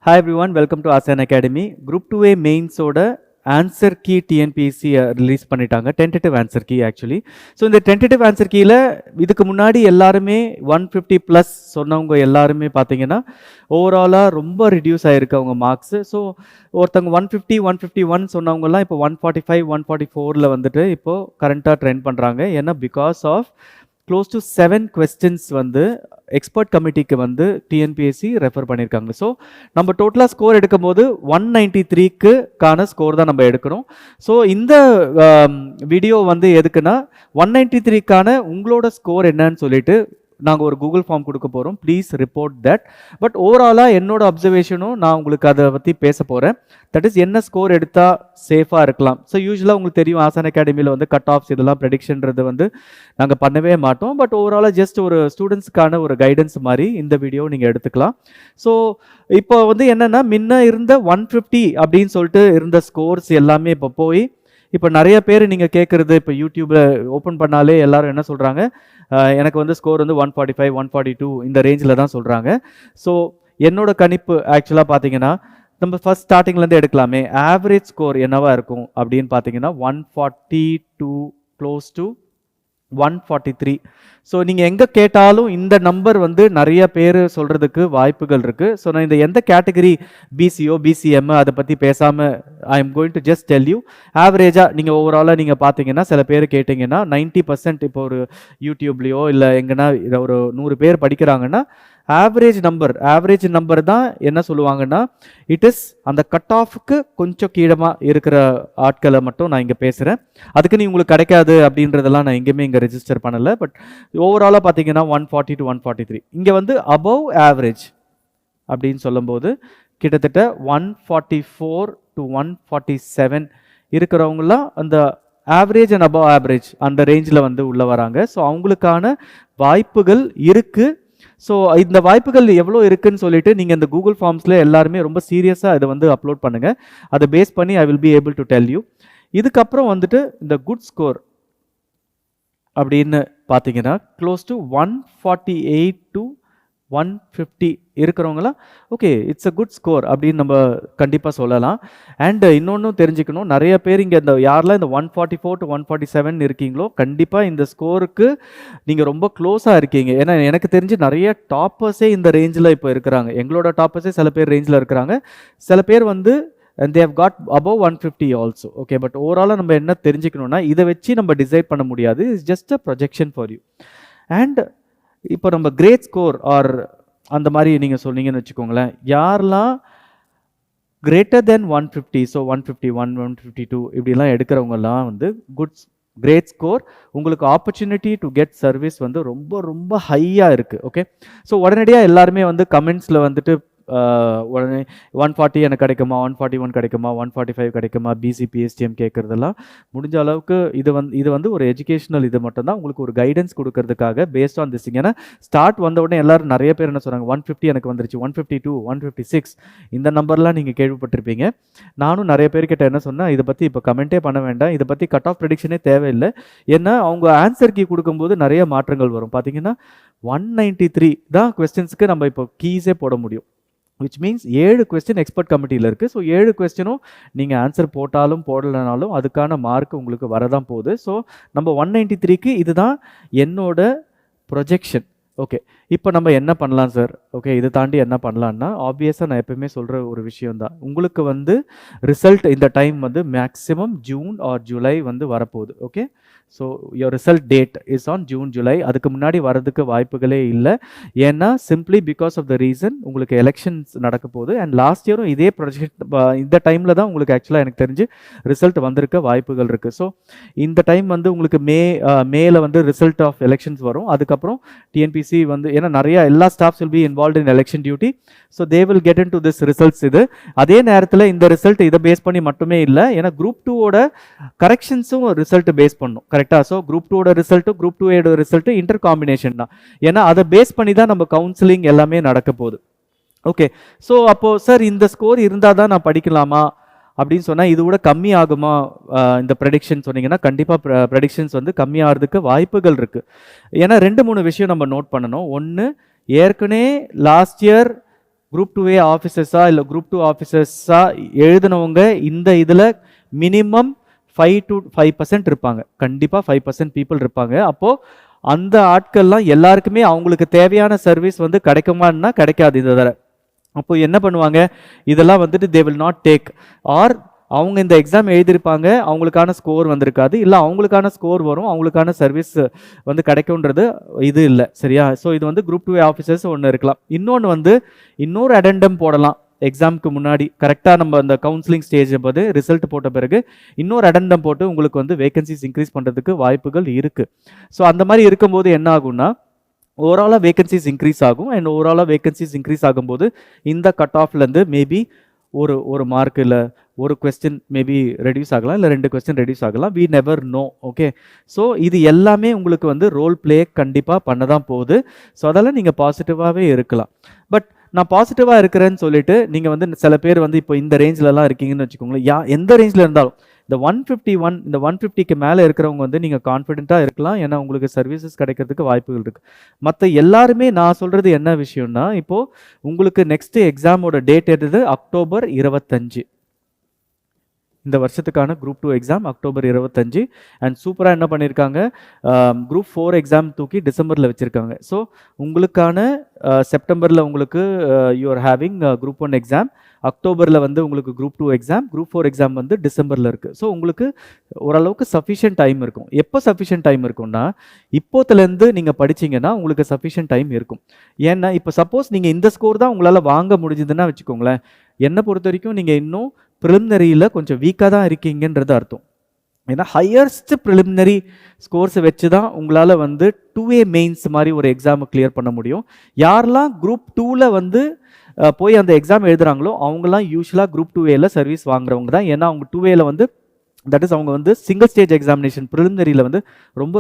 Hi everyone, welcome to ASEAN Academy. Group 2A mains oda answer key TNPSC release பண்ணிட்டாங்க. Tentative answer key actually. So இந்த tentative answer keyல இதுக்கு முன்னாடி எல்லாருமே 150 plus சொன்னவங்க எல்லாருமே பார்த்தீங்கன்னா ஓவராலாக ரொம்ப ரிடியூஸ் ஆகிருக்கு அவங்க மார்க்ஸு. ஸோ ஒருத்தவங்க 150 151 சொன்னவங்கலாம் இப்போ 145 144ல் வந்துட்டு இப்போது கரண்ட்டாக ட்ரெண்ட் பண்ணுறாங்க. ஏன்னா because of close to 7 questions வந்து எக்ஸ்பர்ட் கமிட்டிக்கு வந்து டிஎன்பிஎஸ்சி ரெஃபர் பண்ணியிருக்காங்க. ஸோ நம்ம டோட்டலாக ஸ்கோர் எடுக்கும் போது 193க்கான ஸ்கோர் தான் நம்ம எடுக்கணும். ஸோ இந்த வீடியோ வந்து எதுக்குன்னா 193க்கான உங்களோட ஸ்கோர் என்னன்னு சொல்லிட்டு நாங்கள் ஒரு கூகுள் ஃபார்ம் கொடுக்க போகிறோம். Please report that. பட் ஓவராலாக என்னோட அப்சர்வேஷனும் நான் உங்களுக்கு அதை பற்றி பேச போகிறேன். தட் இஸ் என்ன ஸ்கோர் எடுத்தால் சேஃபாக இருக்கலாம். ஸோ யூஸ்வலாக உங்களுக்கு தெரியும் ஆசான் அகாடமியில் வந்து கட் ஆஃப்ஸ் இதெல்லாம் ப்ரெடிக்ஷன்றது வந்து நாங்கள் பண்ணவே மாட்டோம். பட் ஓவராலாக ஜஸ்ட் ஒரு ஸ்டூடெண்ட்ஸ்க்கான ஒரு கைடன்ஸ் மாதிரி இந்த வீடியோ நீங்கள் எடுத்துக்கலாம். ஸோ இப்போ வந்து என்னென்னா முன்ன இருந்த 150 அப்படின்னு சொல்லிட்டு இருந்த ஸ்கோர்ஸ் எல்லாமே இப்போ போய் இப்போ நிறைய பேர் நீங்கள் கேட்குறது இப்போ யூடியூப்பில் ஓப்பன் பண்ணாலே எல்லாரும் என்ன சொல்கிறாங்க, எனக்கு வந்து ஸ்கோர் வந்து 145 142 இந்த ரேஞ்சில் தான் சொல்கிறாங்க. ஸோ என்னோட கணிப்பு ஆக்சுவலாக பார்த்தீங்கன்னா நம்ம ஃபர்ஸ்ட் ஸ்டார்டிங்லேருந்து எடுக்கலாமே. ஆவரேஜ் ஸ்கோர் என்னவா இருக்கும் அப்படின்னு பார்த்தீங்கன்னா 142 க்ளோஸ் டு 143. ஸோ நீங்கள் எங்கே கேட்டாலும் இந்த நம்பர் வந்து நிறைய பேர் சொல்கிறதுக்கு வாய்ப்புகள் இருக்குது. ஸோ நான் இந்த எந்த கேட்டகரி பிசிஓ பிசிஎம் அதை பற்றி பேசாமல் I am going to just tell you ஆவரேஜாக நீங்கள் ஓவராலாக நீங்கள் பார்த்தீங்கன்னா சில பேர் கேட்டிங்கன்னா 90% இப்போ ஒரு யூடியூப்லேயோ இல்லை எங்கன்னா ஒரு 100 பேர் படிக்கிறாங்கன்னா ஆவரேஜ் நம்பர் தான் என்ன சொல்லுவாங்கன்னா இட் இஸ் அந்த கட் ஆஃப்க்கு கொஞ்சம் கீழமாக இருக்கிற ஆட்களை மட்டும் நான் இங்கே பேசுகிறேன். அதுக்கு நீ உங்களுக்கு கிடைக்காது அப்படின்றதெல்லாம் நான் எங்கேயுமே இங்கே ரெஜிஸ்டர் பண்ணலை. பட் ஓவராலாக பார்த்தீங்கன்னா 140 to 143 இங்கே வந்து அபவ் ஆவரேஜ் அப்படின்னு சொல்லும்போது கிட்டத்தட்ட 144 to 147 இருக்கிறவங்களாம் அந்த ஆவரேஜ் அண்ட் அபவ் ஆவரேஜ் அந்த ரேஞ்சில் வந்து உள்ள வராங்க. ஸோ அவங்களுக்கான வாய்ப்புகள் இருக்குது. ஸோ இந்த வாய்ப்புகள் எவ்வளோ இருக்குன்னு சொல்லிட்டு நீங்கள் இந்த கூகுள் ஃபார்ம்ஸில் எல்லாருமே ரொம்ப சீரியஸாக இதை வந்து அப்லோட் பண்ணுங்கள். அதை பேஸ் பண்ணி I will be able to tell you. இதுக்கப்புறம் வந்துட்டு இந்த குட் ஸ்கோர் அப்படின்னு பார்த்தீங்கன்னா க்ளோஸ் டு 148 to 150 இருக்கிறவங்களாம் okay it's a good score அப்படின்னு நம்ம கண்டிப்பாக சொல்லலாம். அண்ட் இன்னொன்று தெரிஞ்சுக்கணும், நிறைய பேர் இங்கே இந்த யாரெல்லாம் இந்த 144 to 147 இருக்கீங்களோ கண்டிப்பாக இந்த ஸ்கோருக்கு நீங்கள் ரொம்ப க்ளோஸாக இருக்கீங்க. ஏன்னா எனக்கு தெரிஞ்சு நிறைய டாப்பர்ஸே இந்த ரேஞ்சில் இப்போ இருக்கிறாங்க. எங்களோட டாப்பர்ஸே சில பேர் ரேஞ்சில் இருக்கிறாங்க. சில பேர் வந்து and they have got above 150 also. Okay, but overall நம்ம என்ன தெரிஞ்சுக்கணும்னா இதை வச்சு நம்ம டிசைட் பண்ண முடியாது. It's just a projection for you. And இப்போ நம்ம கிரேட் ஸ்கோர் ஆர் அந்த மாதிரி நீங்கள் சொன்னீங்கன்னு வச்சுக்கோங்களேன், யாரெல்லாம் கிரேட்டர் தென் 150 ஸோ 151 152 இப்படிலாம் எடுக்கிறவங்கலாம் வந்து கிரேட் ஸ்கோர் உங்களுக்கு ஆப்பர்ச்சுனிட்டி டு கெட் சர்வீஸ் வந்து ரொம்ப ரொம்ப ஹையாக இருக்குது. ஓகே, ஸோ உடனடியாக எல்லாருமே வந்து கமெண்ட்ஸில் வந்துட்டு உடனே 140 எனக்கு கிடைக்குமா, 141 கிடைக்குமா, 145 கிடைக்குமா, பிசிபி எஸ்டிஎம் கேட்குறதெல்லாம் முடிஞ்ச அளவுக்கு இது வந்து ஒரு எஜுகேஷனல் இது மட்டும்தான் உங்களுக்கு ஒரு கைடன்ஸ் கொடுக்கறதுக்காக பேஸ்ட் ஆன் திஸ். ஏன்னா ஸ்டார்ட் வந்த உடனே எல்லாரும் நிறைய பேர் என்ன சொல்கிறாங்க 150 எனக்கு வந்துருச்சு, 152 156 இந்த நம்பர்லாம் நீங்கள் கேள்விப்பட்டிருப்பீங்க. நானும் நிறைய பேர்கிட்ட என்ன சொன்னேன், இதை பற்றி இப்போ கமெண்ட்டே பண்ண வேண்டாம், இதை பற்றி கட் ஆஃப் ப்ரெடிக்ஷனே தேவையில்லை. ஏன்னா அவங்க ஆன்சர் கீ கொடுக்கும்போது நிறைய மாற்றங்கள் வரும். பார்த்தீங்கன்னா 193 தான் கொஸ்டின்ஸுக்கு நம்ம இப்போ கீஸே போட முடியும். விச் மீன்ஸ் 7 கொஸ்டின் எக்ஸ்பர்ட் கமிட்டியில் இருக்குது. ஸோ 7 கொஸ்டினும் நீங்கள் ஆன்சர் போட்டாலும் போடலைனாலும் அதுக்கான மார்க் உங்களுக்கு வரதான் போகுது. ஸோ நம்ம 193க்கு இதுதான் என்னோட ப்ரொஜெக்ஷன். ஓகே, இப்போ நம்ம என்ன பண்ணலாம் சார்? ஓகே, இதை தாண்டி என்ன பண்ணலான்னா ஆப்வியஸாக நான் எப்பவுமே சொல்கிற ஒரு விஷயம் தான், உங்களுக்கு வந்து ரிசல்ட் இந்த டைம் வந்து மேக்ஸிமம் ஜூன் ஆர் ஜூலை வந்து வரப்போகுது. Okay, so your result date is on June July. அதுக்கு முன்னாடி வரதுக்கு வாய்ப்புகளே இல்லை. ஏன்னா simply because of the reason உங்களுக்கு எலெக்ஷன்ஸ் நடக்க போகுது. அண்ட் லாஸ்ட் இயரும் இதே ப்ரொஜெக்ட் இந்த டைமில் தான் உங்களுக்கு ஆக்சுவலாக எனக்கு தெரிஞ்சு ரிசல்ட் வந்திருக்க வாய்ப்புகள் இருக்குது. ஸோ இந்த டைம் வந்து உங்களுக்கு மேல வந்து ரிசல்ட் ஆஃப் எலெக்ஷன்ஸ் வரும். அதுக்கப்புறம் டிஎன்பிசி வந்து ஏன்னா நிறைய எல்லா staffs will be involve in election duty. So they will get in to this results. இது அதே நேரத்தில் இந்த ரிசல்ட் இதை பேஸ் பண்ணி மட்டுமே இல்லை, ஏன்னா குரூப் 2ஓட கரெக்ஷன்ஸும் ரிசல்ட் பேஸ் பண்ணும். கரெக்டாக? ஸோ குரூப் 2ஓட result group 2A result inter combination தான். ஏன்னா அதை பேஸ் பண்ணி தான் நம்ம கவுன்சிலிங் எல்லாமே நடக்க போகுது. ஓகே, ஸோ அப்போது சார் இந்த ஸ்கோர் இருந்தால் தான் நான் படிக்கலாமா அப்படின்னு சொன்னால் இது கூட கம்மி ஆகுமா இந்த ப்ரெடிக்ஷன் சொன்னீங்கன்னா கண்டிப்பாக ப்ரெடிக்ஷன்ஸ் வந்து கம்மியாகிறதுக்கு வாய்ப்புகள் இருக்குது. ஏன்னா 2-3 விஷயம் நம்ம நோட் பண்ணணும். ஒன்று, ஏற்கனவே லாஸ்ட் இயர் குரூப் 2A ஆஃபீஸர்ஸா இல்லை குரூப் 2 ஆஃபீஸர்ஸா எழுதினவங்க இந்த இதில் மினிமம் 5% இருப்பாங்க. கண்டிப்பாக 5% பீப்புள் இருப்பாங்க. அப்போது அந்த ஆட்கள்லாம் எல்லாருக்குமே அவங்களுக்கு தேவையான சர்வீஸ் வந்து கிடைக்குமான்னா கிடைக்காது இந்த தடவை. அப்போ என்ன பண்ணுவாங்க, இதெல்லாம் வந்துட்டு they will not take, or அவங்க இந்த எக்ஸாம் எழுதியிருப்பாங்க, அவங்களுக்கான ஸ்கோர் வந்திருக்காது, இல்லை அவங்களுக்கான ஸ்கோர் வரும், அவங்களுக்கான சர்வீஸ் வந்து கிடைக்கும்ன்றது இது இல்லை. சரியா? ஸோ இது வந்து குரூப் 2 ஆஃபீஸர்ஸ் ஒன்று இருக்கலாம். இன்னொன்று வந்து இன்னொரு அடெண்டம் போடலாம் எக்ஸாமுக்கு முன்னாடி. கரெக்டாக நம்ம அந்த கவுன்சிலிங் ஸ்டேஜ் போது ரிசல்ட் போட்ட பிறகு இன்னொரு அடெண்டம் போட்டு உங்களுக்கு வந்து வேகன்சிஸ் இன்க்ரீஸ் பண்ணுறதுக்கு வாய்ப்புகள் இருக்குது. ஸோ அந்த மாதிரி இருக்கும்போது என்ன ஆகும்னா ஓவராலாக வேகன்சிஸ் இன்க்ரீஸ் ஆகும். அண்ட் ஓவராலாக வேகன்சிஸ் இன்க்ரீஸ் ஆகும்போது இந்த கட் ஆஃப்லேருந்து மேபி ஒரு மார்க் இல்லை ஒரு கொஸ்டின் மேபி ரெடியூஸ் ஆகலாம், இல்லை 2 கொஸ்டின் ரெடியூஸ் ஆகலாம். We never know. Okay, so இது எல்லாமே உங்களுக்கு வந்து ரோல் பிளே கண்டிப்பாக பண்ண தான் போகுது. ஸோ அதெல்லாம் நீங்கள் பாசிட்டிவாகவே இருக்கலாம். பட் நான் பாசிட்டிவாக இருக்கிறேன்னு சொல்லிட்டு நீங்கள் வந்து சில பேர் வந்து இப்போ இந்த ரேஞ்சிலலாம் இருக்கீங்கன்னு வச்சுக்கோங்களேன். எந்த ரேஞ்சில் இருந்தாலும் இந்த 151 இந்த 150க்கு மேலே இருக்கிறவங்க வந்து நீங்கள் கான்ஃபிடென்ட்டாக இருக்கலாம். ஏன்னா உங்களுக்கு சர்வீசஸ் கிடைக்கிறதுக்கு வாய்ப்புகள் இருக்குது. மற்ற எல்லாருமே நான் சொல்கிறது என்ன விஷயம்னா, இப்போது உங்களுக்கு நெக்ஸ்ட் எக்ஸாமோட டேட் எடுத்து அக்டோபர் 25. இந்த வருஷத்துக்கான குரூப் 2 எக்ஸாம் அக்டோபர் 25. அண்ட் சூப்பராக என்ன பண்ணியிருக்காங்க, குரூப் 4 எக்ஸாம் தூக்கி டிசம்பரில் வச்சுருக்காங்க. ஸோ உங்களுக்கான செப்டம்பரில் உங்களுக்கு you are having group 1 exam, அக்டோபரில் வந்து உங்களுக்கு குரூப் 2 எக்ஸாம், குரூப் 4 எக்ஸாம் வந்து டிசம்பரில் இருக்குது. ஸோ உங்களுக்கு ஓரளவுக்கு சஃபிஷியன்ட் டைம் இருக்கும். எப்போ சஃபிஷியன்ட் டைம் இருக்கும்னா, இப்போத்துலேருந்து நீங்கள் படிச்சிங்கன்னா உங்களுக்கு சஃபிஷியன்ட் டைம் இருக்கும். ஏன்னா இப்போ சப்போஸ் நீங்கள் இந்த ஸ்கோர் தான் உங்களால் வாங்க முடிஞ்சதுன்னா வச்சுக்கோங்களேன், என்னை பொறுத்த வரைக்கும் நீங்கள் இன்னும் ப்ரிலிமினரியில் கொஞ்சம் வீக்காக தான் இருக்கீங்கன்றது அர்த்தம். ஏன்னா ஹையஸ்ட் ப்ரிலிமினரி ஸ்கோர்ஸை வச்சு தான் உங்களால் வந்து 2A மெயின்ஸ் மாதிரி ஒரு எக்ஸாமை கிளியர் பண்ண முடியும். யாரெல்லாம் குரூப் 2ல் வந்து போய் அந்த எக்ஸாம் எழுதுகிறாங்களோ அவங்களாம் யூஸ்வலாக குரூப் 2Aல சர்வீஸ் வாங்குறவங்க தான். ஏன்னா அவங்க 2Aல வந்து தட் இஸ் அவங்க வந்து சிங்கிள் ஸ்டேஜ் எக்ஸாமினேஷன் ப்ரிலிமினரியில் வந்து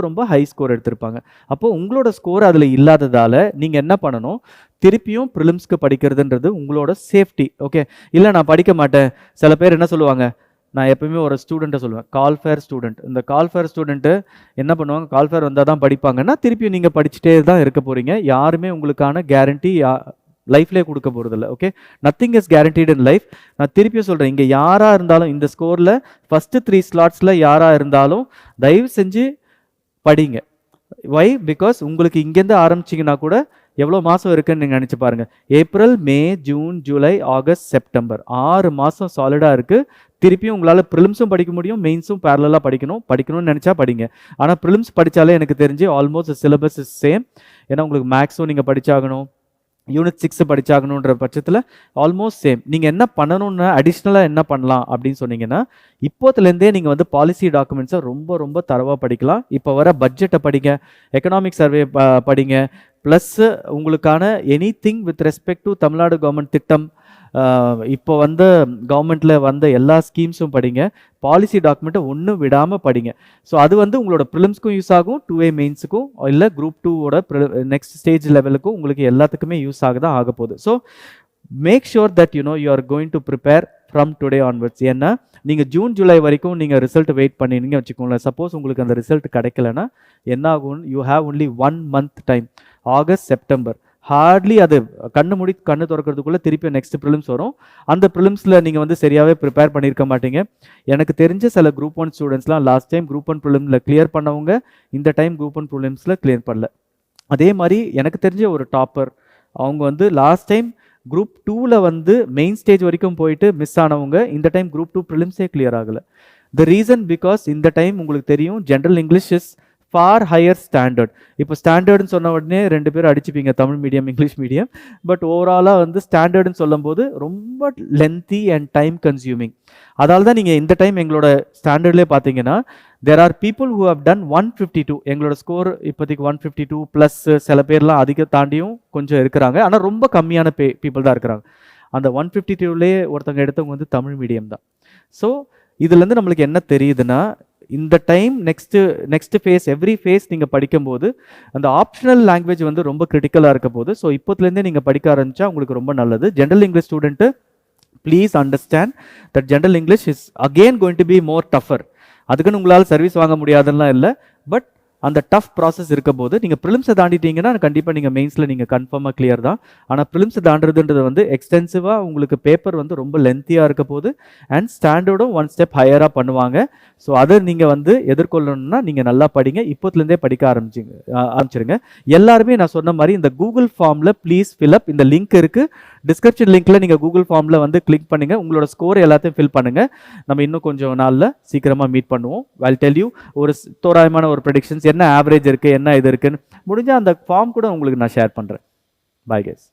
ரொம்ப ஹை ஸ்கோர் எடுத்திருப்பாங்க. அப்போது உங்களோட ஸ்கோர் அதில் இல்லாததால் நீங்கள் என்ன பண்ணணும், திருப்பியும் ப்ரிலிம்ஸ்க்கு படிக்கிறதுன்றது உங்களோட சேஃப்டி. ஓகே, இல்லை நான் படிக்க மாட்டேன். சில பேர் என்ன சொல்லுவாங்க, நான் எப்பவுமே ஒரு ஸ்டூடெண்ட்டை சொல்லுவேன், கால்ஃபேர் ஸ்டூடெண்ட். இந்த கால்ஃபேர் ஸ்டூடெண்ட்டு என்ன பண்ணுவாங்க, கால்ஃபேர் வந்தால் தான் படிப்பாங்கன்னா திருப்பியும் நீங்கள் படிச்சுட்டே தான் இருக்க போகிறீங்க. யாருமே உங்களுக்கான கேரண்டி லைஃப்லேயே கொடுக்க போகிறதில்ல. Okay, nothing is guaranteed in life. நான் திருப்பியும் சொல்கிறேன், இங்கே யாராக இருந்தாலும் இந்த ஸ்கோரில் ஃபஸ்ட்டு 3 ஸ்லாட்ஸில் யாராக இருந்தாலும் தயவு செஞ்சு படிங்க. வை? பிகாஸ் உங்களுக்கு இங்கேருந்து ஆரம்பிச்சிங்கன்னா கூட எவ்வளோ மாதம் இருக்குன்னு நீங்கள் நினச்சி பாருங்கள். ஏப்ரல், மே, ஜூன், ஜூலை, ஆகஸ்ட், செப்டம்பர் 6 மாதம் சாலிடாக இருக்குது. திருப்பியும் உங்களால் ப்ரிலிம்ஸும் படிக்க முடியும், மெயின்ஸும் பேரலாக படிக்கணும்னு நினச்சா படிங்க. ஆனால் ப்ரிலிம்ஸ் படித்தாலே எனக்கு தெரிஞ்சு ஆல்மோஸ்ட் சிலபஸ் இஸ் சேம். ஏன்னா உங்களுக்கு மேக்ஸும் நீங்கள் படித்தாகணும், யூனிட் 6 படிச்சாகணுன்ற பட்சத்தில் ஆல்மோஸ்ட் சேம். நீங்கள் என்ன பண்ணணும்னா அடிஷ்னலாக என்ன பண்ணலாம் அப்படின்னு சொன்னீங்கன்னா, இப்போத்துலேருந்தே நீங்கள் வந்து பாலிசி டாக்குமெண்ட்ஸை ரொம்ப தரவாக படிக்கலாம். இப்போ வர பட்ஜெட்டை படிங்க, எக்கனாமிக் சர்வே படிங்க, ப்ளஸ் உங்களுக்கான anything with respect to Tamil Nadu government திட்டம், இப்போ வந்து கவர்மெண்ட்டில் வந்த எல்லா ஸ்கீம்ஸும் படிங்க. பாலிசி டாக்குமெண்ட்டை ஒன்றும் விடாமல் படிங்க. ஸோ அது வந்து உங்களோட ப்ரிலிம்ஸ்க்கும் யூஸ் ஆகும், 2A மெயின்ஸுக்கும் இல்லை குரூப் 2ஓட நெக்ஸ்ட் ஸ்டேஜ் லெவலுக்கும் உங்களுக்கு எல்லாத்துக்குமே யூஸ் ஆக போகுது. So make sure that you are going to prepare from today onwards. ஏன்னா நீங்கள் ஜூன் ஜூலை வரைக்கும் நீங்கள் ரிசல்ட் வெயிட் பண்ணினீங்க வச்சுக்கோங்களேன். சப்போஸ் உங்களுக்கு அந்த ரிசல்ட் கிடைக்கலன்னா என்ன ஆகும், you have only 1 month time. August, September hardly அது கண்ணு திறக்கிறதுக்குள்ளே திருப்பி நெக்ஸ்ட் ப்ரிலிம்ஸ் வரும். அந்த ப்ரிலிம்ஸில் நீங்கள் வந்து சரியாகவே ப்ரிப்பேர் பண்ணியிருக்க மாட்டீங்க. எனக்கு தெரிஞ்ச சில குரூப் 1 ஸ்டூடெண்ட்ஸ்லாம் லாஸ்ட் டைம் குரூப் 1 ப்ரிலிமில் கிளியர் பண்ணவங்க இந்த டைம் குரூப் 1 ப்ரிலிம்ஸில் கிளியர் பண்ணல. அதே மாதிரி எனக்கு தெரிஞ்ச ஒரு டாப்பர், அவங்க வந்து லாஸ்ட் டைம் குரூப் 2ல் வந்து மெயின் ஸ்டேஜ் வரைக்கும் போயிட்டு மிஸ் ஆனவங்க இந்த டைம் குரூப் 2 ப்ரிலிம்ஸே கிளியர் ஆகலை. த ரீசன் பிகாஸ் இந்த டைம் உங்களுக்கு தெரியும் general English is for higher standard. இப்போ ஸ்டாண்டர்டுன்னு சொன்ன உடனே 2 பேர் அடிச்சுப்பீங்க, Tamil medium English medium. But ஓவராலாக வந்து ஸ்டாண்டர்டுன்னு சொல்லும்போது ரொம்ப லென்த்தி அண்ட் டைம் கன்சியூமிங். அதால் தான் நீங்கள் இந்த டைம் எங்களோட ஸ்டாண்டர்ட்லேயே பார்த்தீங்கன்னா there are people who have done 152. எங்களோட ஸ்கோர் இப்போதைக்கு 152 ப்ளஸ் சில பேர்லாம் அதிக தாண்டியும் கொஞ்சம் இருக்கிறாங்க. ஆனால் ரொம்ப கம்மியான பீப்புள் தான் இருக்கிறாங்க. அந்த 152லேயே ஒருத்தவங்க எடுத்தவங்க வந்து தமிழ் மீடியம் தான். ஸோ இதுலேருந்து நம்மளுக்கு என்ன தெரியுதுன்னா, இந்த time next phase every phase நீங்கள் படிக்கும்போது அந்த ஆப்ஷனல் லாங்குவேஜ் வந்து ரொம்ப கிரிட்டிக்கலாக இருக்க போது. ஸோ இப்போத்துலேருந்தே நீங்கள் படிக்க ஆரம்பித்தா உங்களுக்கு ரொம்ப நல்லது. General English student please understand that general English is again going to be more tougher. அதுக்குன்னு உங்களால் சர்வீஸ் வாங்க முடியாதுன்னா இல்லை, பட் அந்த டஃப் ப்ராசஸ் இருக்க போது நீங்கள் ப்ரிலிம்ஸை தாண்டிட்டீங்கன்னா கண்டிப்பாக நீங்கள் மெயின்ஸில் நீங்கள் கன்ஃபார்மாக கிளியர் தான். ஆனால் ப்ரிலிம்ஸ் தாண்டுறதுன்றது வந்து எக்ஸ்டென்சிவாக உங்களுக்கு பேப்பர் வந்து ரொம்ப லென்த்தியாக இருக்க போது அண்ட் ஸ்டாண்டர்டும் ஒன் ஸ்டெப் ஹையராக பண்ணுவாங்க. ஸோ அதை நீங்கள் வந்து எதிர்கொள்ளணும்னா நீங்கள் நல்லா படிங்க, இப்போத்துலேருந்தே படிக்க ஆரம்பிச்சிருங்க. எல்லாருமே நான் சொன்ன மாதிரி இந்த கூகுள் ஃபார்மில் ப்ளீஸ் ஃபில்அப், இந்த லிங்க் இருக்குது டிஸ்கிரிப்ஷன் லிங்க்ல நீங்கள் கூகுள் ஃபார்மில் வந்து கிளிக் பண்ணுங்கள், உங்களோட ஸ்கோர் எல்லாத்தையும் ஃபில் பண்ணுங்கள். நம்ம இன்னும் கொஞ்சம் நாளில் சீக்கிரமாக மீட் பண்ணுவோம். I'll tell you ஒரு தோராயமான ஒரு ப்ரெடிக்ஷன்ஸ் என்ன ஆவரேஜ் இருக்குது என்ன இது இருக்குன்னு முடிஞ்சால் அந்த ஃபார்ம் கூட உங்களுக்கு நான் ஷேர் பண்ணுறேன். Bye guys.